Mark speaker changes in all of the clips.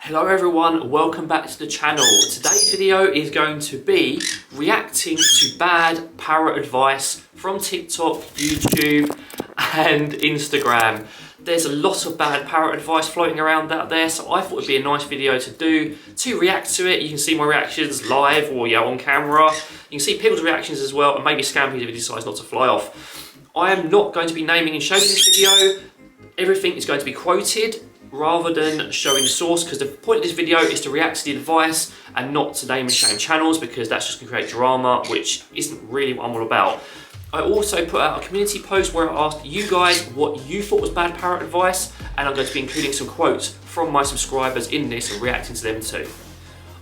Speaker 1: Hello everyone, welcome back to the channel. Today's video is going to be reacting to bad parrot advice from TikTok, YouTube and Instagram. There's a lot of bad parrot advice floating around out there, so I thought it'd be a nice video to do to react to it. You can see my reactions live or on camera. You can see people's reactions as well, and maybe Scampy if he decides not to fly off. I am not going to be naming and showing this video. Everything is going to be quoted rather than showing the source, because the point of this video is to react to the advice and not to name and shame channels, because that's just going to create drama, which isn't really what I'm all about. I also put out a community post where I asked you guys what you thought was bad parrot advice, and I'm going to be including some quotes from my subscribers in this and reacting to them too.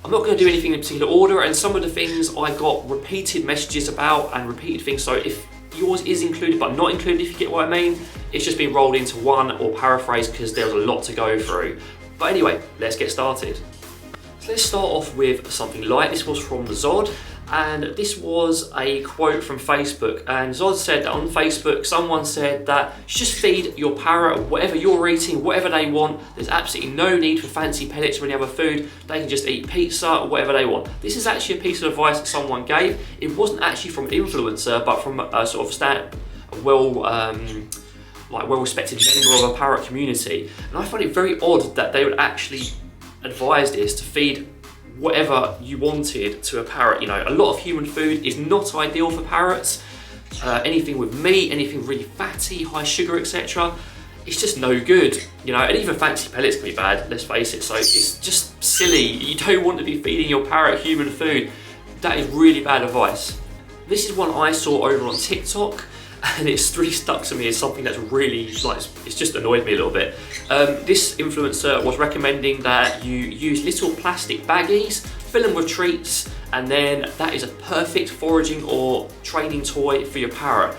Speaker 1: I'm not going to do anything in particular order, and some of the things I got repeated messages about and repeated things, so if yours is included but not included, if you get what I mean, it's just been rolled into one or paraphrased because there's a lot to go through. But anyway, let's get started. So let's start off with something light. This was from Zod, and this was a quote from Facebook. And Zod said that on Facebook, someone said that just feed your parrot whatever you're eating, whatever they want. There's absolutely no need for fancy pellets or any other food. They can just eat pizza or whatever they want. This is actually a piece of advice that someone gave. It wasn't actually from an influencer, but from a sort of well-respected member of a parrot community. And I find it very odd that they would actually advise this, to feed whatever you wanted to a parrot. You know, a lot of human food is not ideal for parrots. Anything with meat, anything really fatty, high sugar, etc. It's just no good, you know, and even fancy pellets can be bad, let's face it. So it's just silly. You don't want to be feeding your parrot human food. That is really bad advice. This is one I saw over on TikTok, and it's really stuck to me as something that's really, it's just annoyed me a little bit. This influencer was recommending that you use little plastic baggies, fill them with treats, and then that is a perfect foraging or training toy for your parrot.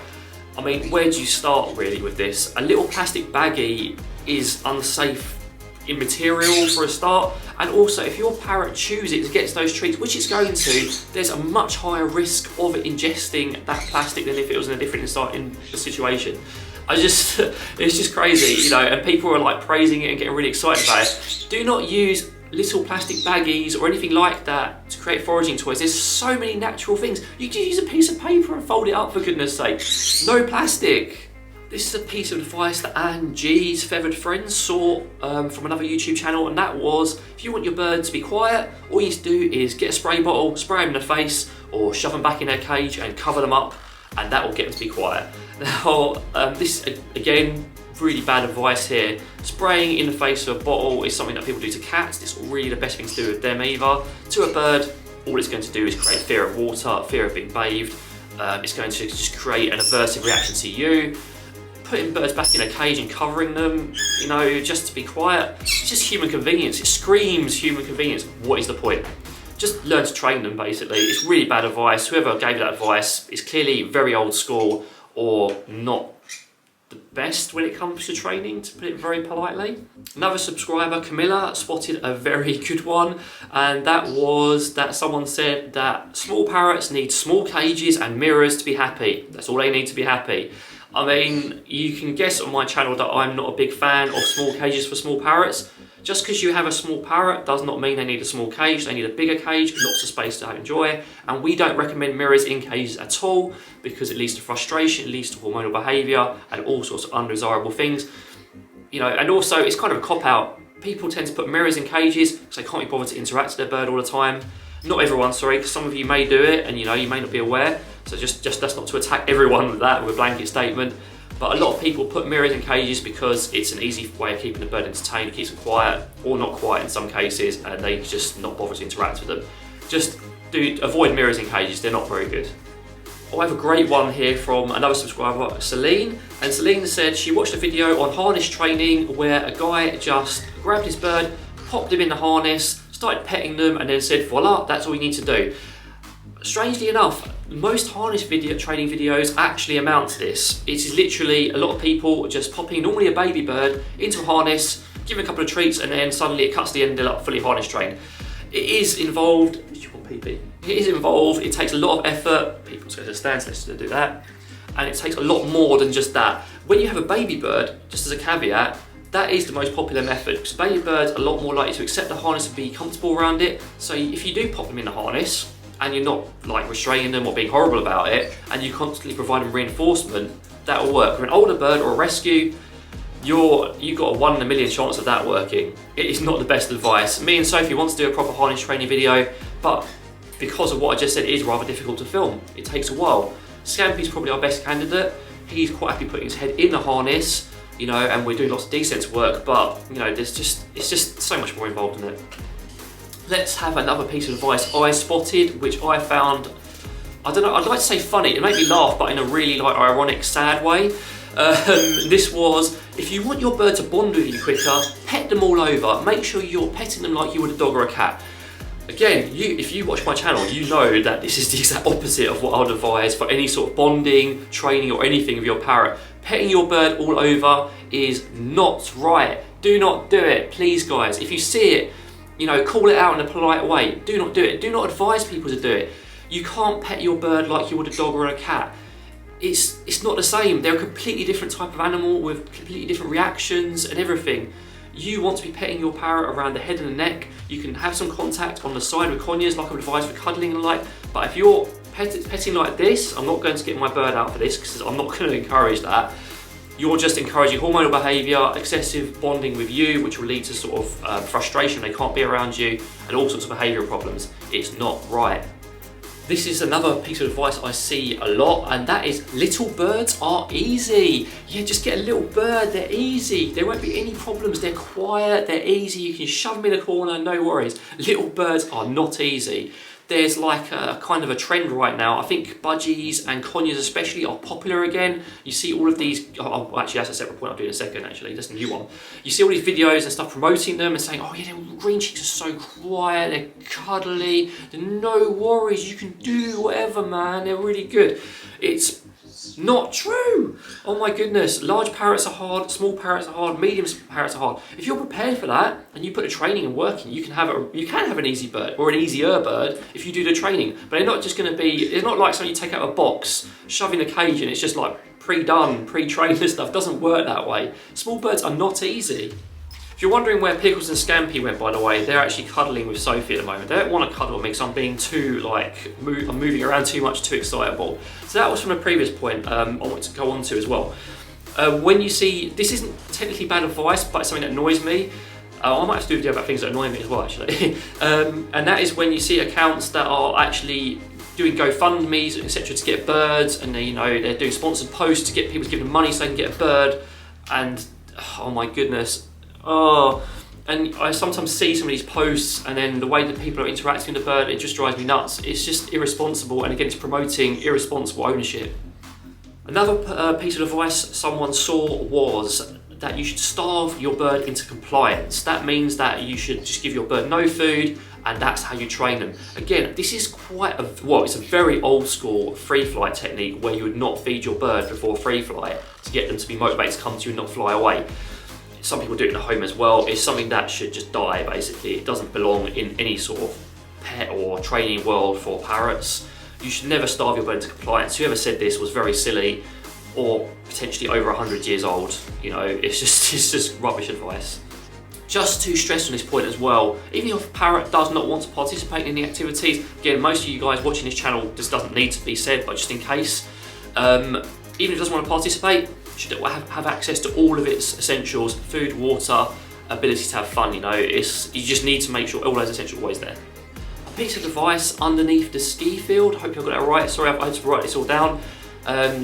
Speaker 1: I mean, where do you start really with this? A little plastic baggie is unsafe in material for a start, and also if your parrot chews it and gets those treats, which it's going to, there's a much higher risk of it ingesting that plastic than if it was in a different situation. It's just crazy, you know, and people are like praising it and getting really excited about it. Do not use little plastic baggies or anything like that to create foraging toys. There's so many natural things. You can use a piece of paper and fold it up, for goodness sake. No plastic. This is a piece of advice that Anne G's feathered friend saw from another YouTube channel, and that was, if you want your bird to be quiet, all you need to do is get a spray bottle, spray them in the face, or shove them back in their cage and cover them up, and that will get them to be quiet. Now, this, again, really bad advice here. Spraying in the face of a bottle is something that people do to cats. It's really the best thing to do with them either. To a bird, all it's going to do is create fear of water, fear of being bathed. It's going to just create an aversive reaction to you. Putting birds back in a cage and covering them, you know, just to be quiet, it's just human convenience. It screams human convenience. What is the point? Just learn to train them, basically. It's really bad advice. Whoever gave that advice is clearly very old school or not the best when it comes to training, to put it very politely. Another subscriber, Camilla, spotted a very good one, and that was that someone said that small parrots need small cages and mirrors to be happy. That's all they need to be happy. I mean, you can guess on my channel that I'm not a big fan of small cages for small parrots. Just because you have a small parrot does not mean they need a small cage. They need a bigger cage, lots of space to enjoy. And we don't recommend mirrors in cages at all, because it leads to frustration, it leads to hormonal behaviour and all sorts of undesirable things. You know, and also it's kind of a cop-out. People tend to put mirrors in cages because they can't be bothered to interact with their bird all the time. Not everyone, sorry, because some of you may do it and you know, you may not be aware. So just that's not to attack everyone with that, with a blanket statement. But a lot of people put mirrors in cages because it's an easy way of keeping the bird entertained, it keeps them quiet, or not quiet in some cases, and they just not bother to interact with them. Just avoid mirrors in cages, they're not very good. I have a great one here from another subscriber, Celine, and Celine said she watched a video on harness training where a guy just grabbed his bird, popped him in the harness, started petting them, and then said, voila, that's all you need to do. Strangely enough, most harness training videos actually amount to this. It is literally a lot of people just popping normally a baby bird into a harness, give it a couple of treats, and then suddenly it cuts the end, they're like fully harness trained. It is involved, it is involved, it takes a lot of effort, people's going to stand to do that, and it takes a lot more than just that. When you have a baby bird, just as a caveat, That is the most popular method because baby birds are a lot more likely to accept the harness and be comfortable around it. So if you do pop them in the harness and you're not like restraining them or being horrible about it, and you constantly provide them reinforcement, that will work. For an older bird or a rescue, you've got a 1 in a million chance of that working. It is not the best advice. Me and Sophie want to do a proper harness training video, but because of what I just said, it is rather difficult to film. It takes a while. Scampy's probably our best candidate. He's quite happy putting his head in the harness, you know, and we're doing lots of descent work, but you know, it's just so much more involved in it. Let's have another piece of advice I spotted, which I found, I don't know, I'd like to say funny. It made me laugh, but in a really like ironic, sad way. This was, if you want your bird to bond with you quicker, pet them all over. Make sure you're petting them like you would a dog or a cat. Again, if you watch my channel, you know that this is the exact opposite of what I would advise for any sort of bonding, training or anything with your parrot. Petting your bird all over is not right. Do not do it, please guys. If you see it, you know, call it out in a polite way. Do not do it. Do not advise people to do it. You can't pet your bird like you would a dog or a cat. It's not the same. They're a completely different type of animal with completely different reactions and everything. You want to be petting your parrot around the head and the neck. You can have some contact on the side with conures like I would advise for cuddling and like, but if you're petting like this, I'm not going to get my bird out for this because I'm not going to encourage that. You're just encouraging hormonal behaviour, excessive bonding with you, which will lead to sort of frustration, they can't be around you, and all sorts of behavioural problems. It's not right. This is another piece of advice I see a lot, and that is little birds are easy. Yeah, just get a little bird, they're easy. There won't be any problems, they're quiet, they're easy, you can shove them in a corner, no worries. Little birds are not easy. There's like a kind of a trend right now. I think budgies and conures especially are popular again. You see all of these, oh, actually that's a separate point I'll do in a second actually, that's a new one. You see all these videos and stuff promoting them and saying, oh yeah, the green cheeks are so quiet, they're cuddly, no worries, you can do whatever man, they're really good. It's not true. Oh my goodness, large parrots are hard, small parrots are hard, medium parrots are hard. If you're prepared for that and you put the training and work in, you can have an easy bird or an easier bird if you do the training. But they're not just going to be, it's not like something you take out of a box, shove in a cage and it's just like pre-done, pre-trained and stuff. It doesn't work that way. Small birds are not easy. If you're wondering where Pickles and Scampy went, by the way, they're actually cuddling with Sophie at the moment. They don't want to cuddle with me because I'm being too, like, I'm moving around too much, too excitable. So that was from a previous point I want to go on to as well. When you see, this isn't technically bad advice, but it's something that annoys me. I might have to do a video about things that annoy me as well, actually. And that is when you see accounts that are actually doing GoFundMes, etc., to get birds, and they, you know, they're doing sponsored posts to get people to give them money so they can get a bird, and oh my goodness. Oh, and I sometimes see some of these posts and then the way that people are interacting with the bird, it just drives me nuts. It's just irresponsible, and again, it's promoting irresponsible ownership. Another piece of advice someone saw was that you should starve your bird into compliance. That means that you should just give your bird no food, and that's how you train them. Again, this is quite a, well, it's a very old school free flight technique where you would not feed your bird before free flight to get them to be motivated to come to you and not fly away. Some people do it in the home as well. It's something that should just die, basically. It doesn't belong in any sort of pet or training world for parrots. You should never starve your bird into compliance. Whoever said this was very silly or potentially over 100 years old. You know, it's just rubbish advice. Just to stress on this point as well, even if a parrot does not want to participate in the activities, again, most of you guys watching this channel, this doesn't need to be said, but just in case, even if it doesn't want to participate, should have access to all of its essentials, food, water, ability to have fun, you know, you just need to make sure all those essentials are always there. A piece of advice underneath the ski field, hope you got that right, sorry I had to write this all down,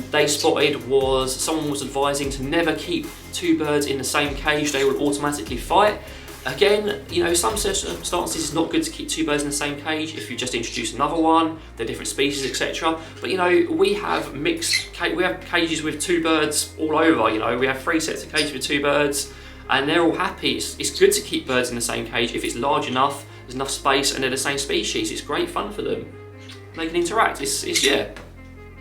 Speaker 1: they spotted was someone was advising to never keep two birds in the same cage, they would automatically fight. Again, you know, some circumstances it's not good to keep two birds in the same cage if you just introduce another one, they're different species, etc. But you know, we have cages with two birds all over, you know, we have 3 sets of cages with two birds and they're all happy. It's good to keep birds in the same cage if it's large enough, there's enough space and they're the same species. It's great fun for them. They can interact, it's yeah.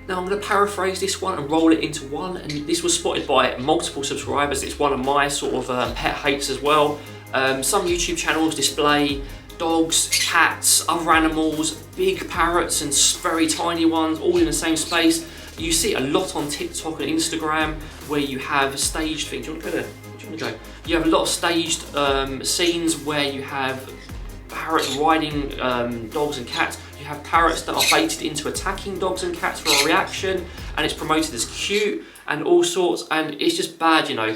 Speaker 1: Now I'm going to paraphrase this one and roll it into one, and this was spotted by multiple subscribers. It's one of my sort of pet hates as well. Some YouTube channels display dogs, cats, other animals, big parrots and very tiny ones all in the same space. You see a lot on TikTok and Instagram where you have staged things. Do you want to go there? do you want to go? You have a lot of staged scenes where you have parrots riding dogs and cats. You have parrots that are baited into attacking dogs and cats for a reaction, and it's promoted as cute and all sorts, and it's just bad, you know.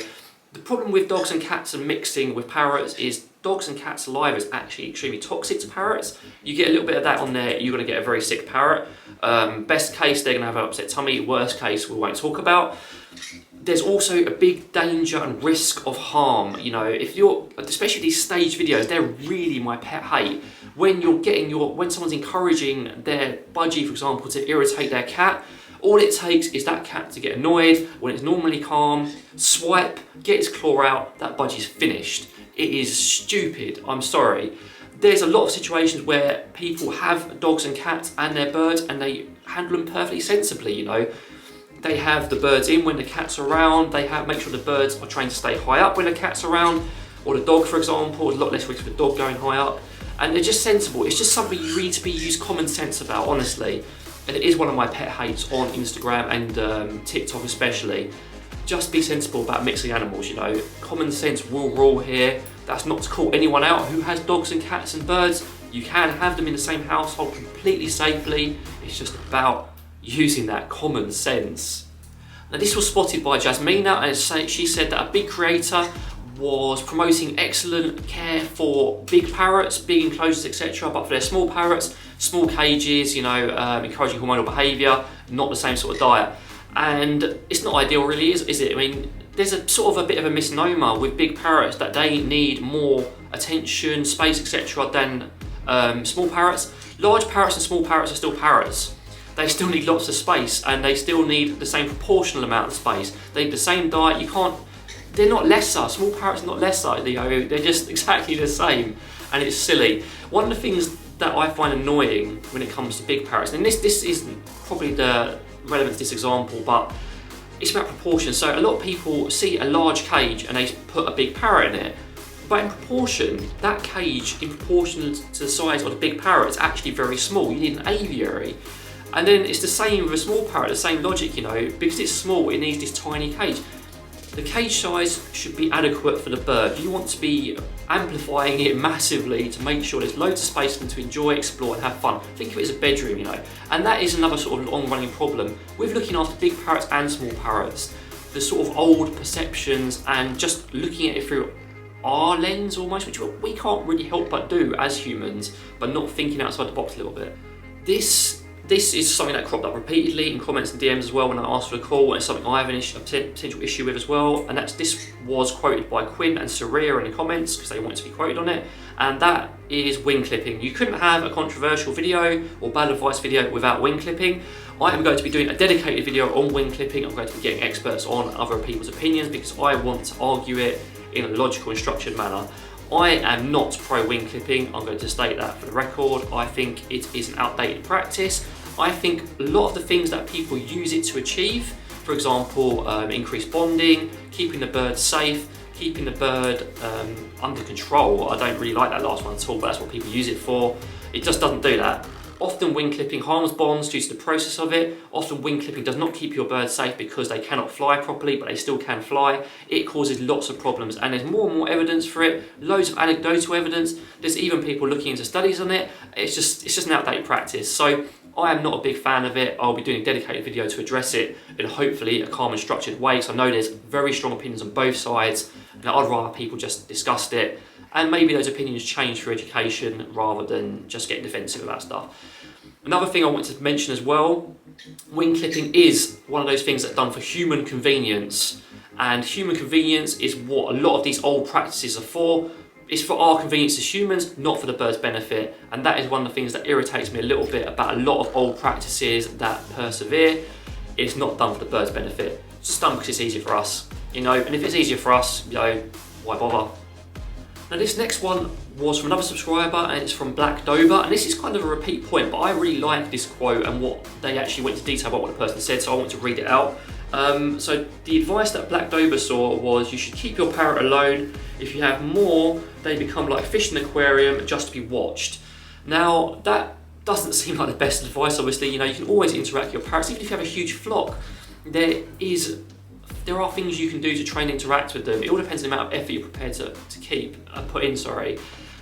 Speaker 1: The problem with dogs and cats and mixing with parrots is dogs and cats' saliva is actually extremely toxic to parrots. You get a little bit of that on there, you're going to get a very sick parrot. Best case, they're going to have an upset tummy. Worst case, we won't talk about. There's also a big danger and risk of harm. You know, if you're, especially these staged videos, they're really my pet hate. When you're getting when someone's encouraging their budgie, for example, to irritate their cat, all it takes is that cat to get annoyed when it's normally calm, swipe, get its claw out, that budgie's finished. It is stupid, I'm sorry. There's a lot of situations where people have dogs and cats and their birds and they handle them perfectly sensibly, you know. They have the birds in when the cat's around, they make sure the birds are trained to stay high up when the cat's around, or the dog, for example, a lot less risk for the dog going high up. And they're just sensible. It's just something you need to use common sense about, honestly. And it is one of my pet hates on Instagram and TikTok especially. Just be sensible about mixing animals, you know. Common sense will rule here. That's not to call anyone out who has dogs and cats and birds. You can have them in the same household completely safely. It's just about using that common sense. Now this was spotted by Jasmina, and she said that a big creator was promoting excellent care for big parrots, big enclosures, etc. But for their small parrots, small cages, you know, encouraging hormonal behaviour, not the same sort of diet. And it's not ideal really, is it? I mean, there's a sort of a bit of a misnomer with big parrots that they need more attention, space, etc. than small parrots. Large parrots and small parrots are still parrots. They still need lots of space and they still need the same proportional amount of space. They need the same diet. They're not lesser. Small parrots are not lesser. You know, they're just exactly the same, and it's silly. One of the things that I find annoying when it comes to big parrots, and this isn't probably the relevant to this example, but it's about proportion. So a lot of people see a large cage and they put a big parrot in it, but in proportion, that cage in proportion to the size of the big parrot is actually very small. You need an aviary. And then it's the same with a small parrot, the same logic, you know, because it's small, it needs this tiny cage. The cage size should be adequate for the bird. You want to be amplifying it massively to make sure there's loads of space for them to enjoy, explore and have fun. Think of it as a bedroom, you know. And that is another sort of long-running problem with looking after big parrots and small parrots. The sort of old perceptions and just looking at it through our lens almost, which we can't really help but do as humans, but not thinking outside the box a little bit. This is something that cropped up repeatedly in comments and DMs as well when I asked for a call, and it's something I have a potential issue with as well. And this was quoted by Quinn and Saria in the comments because they wanted to be quoted on it, and that is wing clipping. You couldn't have a controversial video or bad advice video without wing clipping. I am going to be doing a dedicated video on wing clipping. I'm going to be getting experts on other people's opinions because I want to argue it in a logical and structured manner. I am not pro wing clipping. I'm going to state that for the record. I think it is an outdated practice. I think a lot of the things that people use it to achieve, for example, increased bonding, keeping the bird safe, keeping the bird under control. I don't really like that last one at all, but that's what people use it for. It just doesn't do that. Often wing clipping harms bonds due to the process of it. Often wing clipping does not keep your bird safe because they cannot fly properly, but they still can fly. It causes lots of problems, and there's more and more evidence for it, loads of anecdotal evidence. There's even people looking into studies on it. It's just an outdated practice. So I am not a big fan of it. I'll be doing a dedicated video to address it in hopefully a calm and structured way. So I know there's very strong opinions on both sides, and I'd rather people just discussed it. And maybe those opinions change through education rather than just getting defensive about stuff. Another thing I want to mention as well, wing clipping is one of those things that's done for human convenience. And human convenience is what a lot of these old practices are for. It's for our convenience as humans, not for the bird's benefit. And that is one of the things that irritates me a little bit about a lot of old practices that persevere. It's not done for the bird's benefit. It's just done because it's easier for us, you know. And if it's easier for us, you know, why bother? Now this next one was from another subscriber, and it's from Black Dover, and this is kind of a repeat point, but I really like this quote and what they actually went into detail about what the person said, so I want to read it out. So the advice that Black Dover saw was you should keep your parrot alone. If you have more, they become like fish in an aquarium just to be watched. Now that doesn't seem like the best advice, obviously. You know, you can always interact with your parrots, even if you have a huge flock. There is there are things you can do to train and interact with them. It all depends on the amount of effort you're prepared to put in.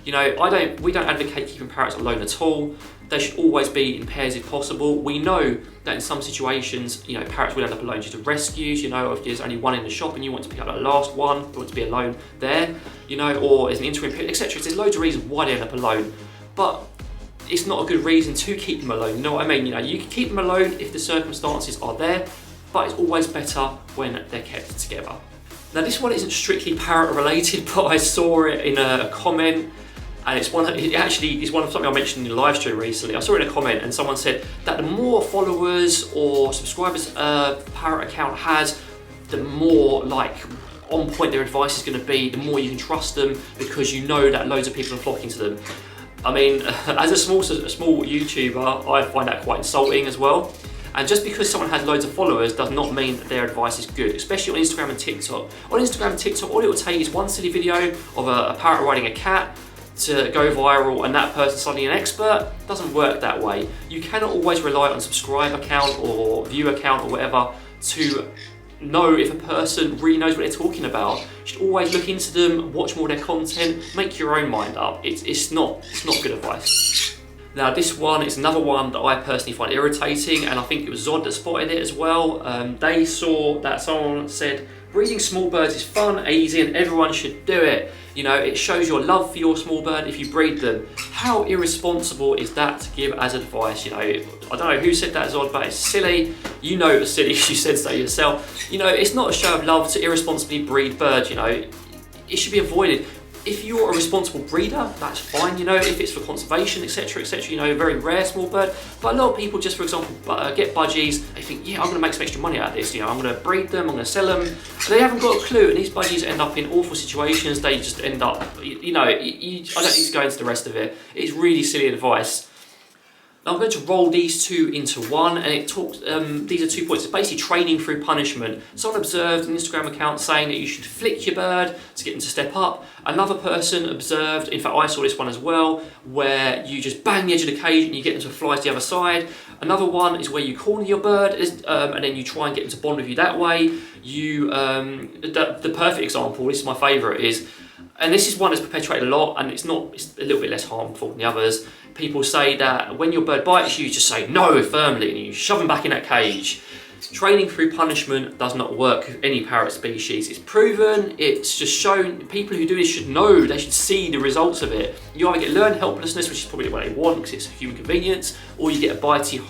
Speaker 1: You know, we don't advocate keeping parrots alone at all. They should always be in pairs if possible. We know that in some situations, you know, parrots will end up alone due to rescues. You know, if there's only one in the shop and you want to pick up that last one, you want to be alone there, you know, or there's an interim period, etc. There's loads of reasons why they end up alone, but it's not a good reason to keep them alone. You know what I mean? You know, you can keep them alone if the circumstances are there, but it's always better when they're kept together. Now, this one isn't strictly parrot related, but I saw it in a comment. And it actually is one of something I mentioned in a live stream recently. I saw it in a comment and someone said that the more followers or subscribers a parrot account has, the more like on point their advice is going to be, the more you can trust them because you know that loads of people are flocking to them. I mean, as a small YouTuber, I find that quite insulting as well. And just because someone has loads of followers does not mean that their advice is good, especially on Instagram and TikTok. On Instagram and TikTok, all it will take is one silly video of a parrot riding a cat to go viral and that person suddenly an expert. Doesn't work that way. You cannot always rely on a subscribe account or view account or whatever to know if a person really knows what they're talking about. You should always look into them, watch more of their content, make your own mind up. It's not good advice. Now this one is another one that I personally find irritating, and I think it was Zod that spotted it as well. They saw that someone said, breeding small birds is fun, easy, and everyone should do it. You know, it shows your love for your small bird if you breed them. How irresponsible is that to give as advice? You know, I don't know who said that, Zod, but it's silly. You know it's silly, you said so yourself. You know, it's not a show of love to irresponsibly breed birds, you know. It should be avoided. If you're a responsible breeder, that's fine, you know, if it's for conservation, etc, etc, you know, a very rare small bird. But a lot of people just, for example, get budgies, they think, yeah, I'm gonna make some extra money out of this, you know, I'm gonna breed them, I'm gonna sell them. And they haven't got a clue, and these budgies end up in awful situations. They just end up, you know, I don't need to go into the rest of it. It's really silly advice. Now I'm going to roll these two into one, and it talks. These are 2 points. It's basically training through punishment. Someone observed an Instagram account saying that you should flick your bird to get them to step up. Another person observed, in fact I saw this one as well, where you just bang the edge of the cage and you get them to fly to the other side. Another one is where you corner your bird and then you try and get them to bond with you that way. The perfect example, this is my favourite, is, and this is one that's perpetuated a lot, and it's a little bit less harmful than the others. People say that when your bird bites you, you just say no firmly and you shove them back in that cage. Training through punishment does not work with any parrot species. It's proven, it's just shown. People who do this should know, they should see the results of it. You either get learned helplessness, which is probably what they want because it's a human convenience, or you get a bitey,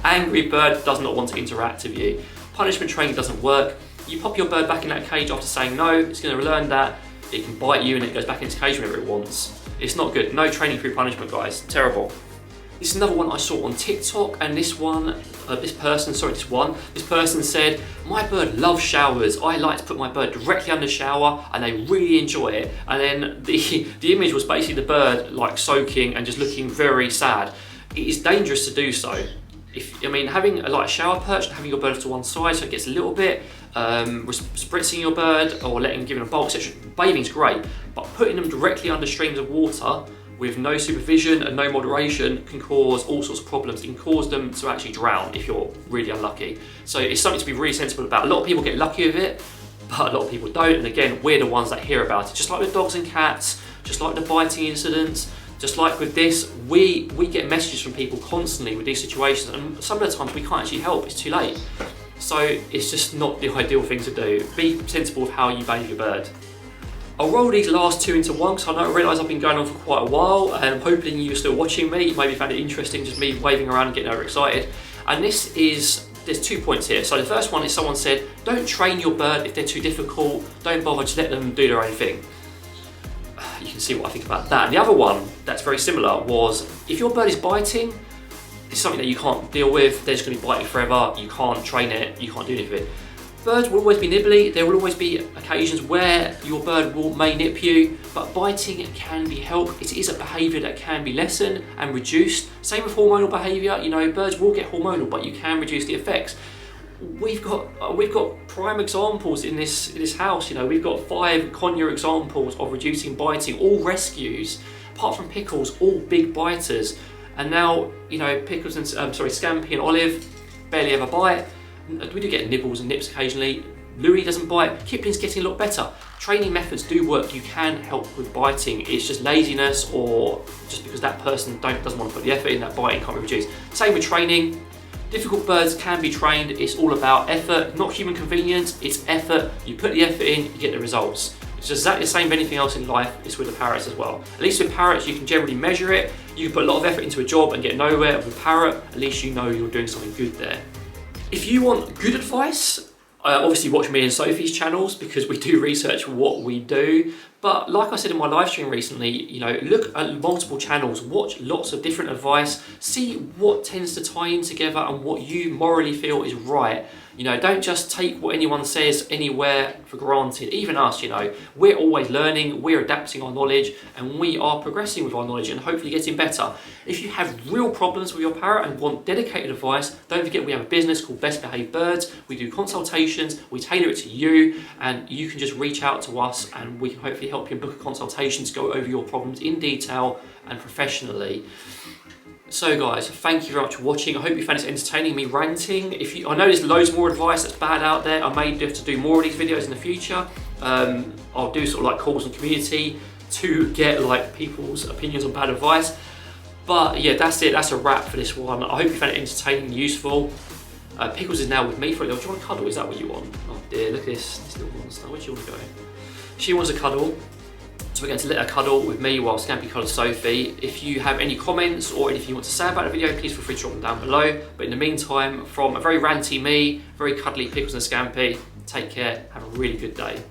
Speaker 1: angry bird that does not want to interact with you. Punishment training doesn't work. You pop your bird back in that cage after saying no, it's going to learn that it can bite you and it goes back in its cage whenever it wants. It's not good. No training through punishment, guys. Terrible. This is another one I saw on TikTok, and this person said, my bird loves showers. I like to put my bird directly under the shower and they really enjoy it. And then the image was basically the bird like soaking and just looking very sad. It is dangerous to do so. Having a shower perch and having your bird to one side so it gets a little bit, spritzing your bird or giving a bowl, etc. Bathing's great, but putting them directly under streams of water with no supervision and no moderation can cause all sorts of problems. It can cause them to actually drown if you're really unlucky. So it's something to be really sensible about. A lot of people get lucky with it, but a lot of people don't. And again, we're the ones that hear about it. Just like with dogs and cats, just like the biting incidents, just like with this, we get messages from people constantly with these situations, and some of the times we can't actually help, it's too late. So it's just not the ideal thing to do. Be sensible with how you bathe your bird. I'll roll these last two into one because I realise I've been going on for quite a while, and I'm hoping you're still watching me. You maybe found it interesting, just me waving around and getting overexcited. And there's 2 points here. So the first one is someone said, don't train your bird if they're too difficult, don't bother, just let them do their own thing. You can see what I think about that. And the other one that's very similar was, if your bird is biting, it's something that you can't deal with, they're just going to be biting forever, you can't train it, you can't do anything with it. Birds will always be nibbly, there will always be occasions where your bird may nip you, but biting can be helped. It is a behaviour that can be lessened and reduced. Same with hormonal behaviour, you know, birds will get hormonal, but you can reduce the effects. We've got prime examples in this house, you know, we've got 5 conure examples of reducing biting, all rescues, apart from Pickles, all big biters. And now, you know, Pickles and Scampy and Olive barely ever bite. We do get nibbles and nips occasionally. Louis doesn't bite. Kipling's getting a lot better. Training methods do work. You can help with biting. It's just laziness, or just because that person doesn't want to put the effort in, that biting can't be reduced. Same with training. Difficult birds can be trained. It's all about effort, not human convenience. It's effort. You put the effort in, you get the results. It's exactly the same with anything else in life. It's with the parrots as well. At least with parrots, you can generally measure it. You can put a lot of effort into a job and get nowhere. With a parrot, at least you know you're doing something good there. If you want good advice, obviously watch me and Sophie's channels, because we do research what we do. But like I said in my live stream recently, you know, look at multiple channels, watch lots of different advice, see what tends to tie in together and what you morally feel is right. You know, don't just take what anyone says anywhere for granted. Even us, you know, we're always learning, we're adapting our knowledge, and we are progressing with our knowledge and hopefully getting better. If you have real problems with your parrot and want dedicated advice, don't forget we have a business called Best Behaved Birds. We do consultations, we tailor it to you, and you can just reach out to us and we can hopefully help you and book a consultation to go over your problems in detail and professionally. So guys, thank you very much for watching. I hope you found this entertaining, me ranting. I know there's loads more advice that's bad out there. I may have to do more of these videos in the future. I'll do sort of like calls on community to get like people's opinions on bad advice. But yeah, that's it. That's a wrap for this one. I hope you found it entertaining and useful. Pickles is now with me for a little. Do you want a cuddle? Is that what you want? Oh dear, look at this little monster. Where do you want to go? She wants a cuddle. So we're going to let her cuddle with me while Scampy cuddles Sophie. If you have any comments or anything you want to say about the video, please feel free to drop them down below. But in the meantime, from a very ranty me, very cuddly Pickles and Scampy, take care, have a really good day.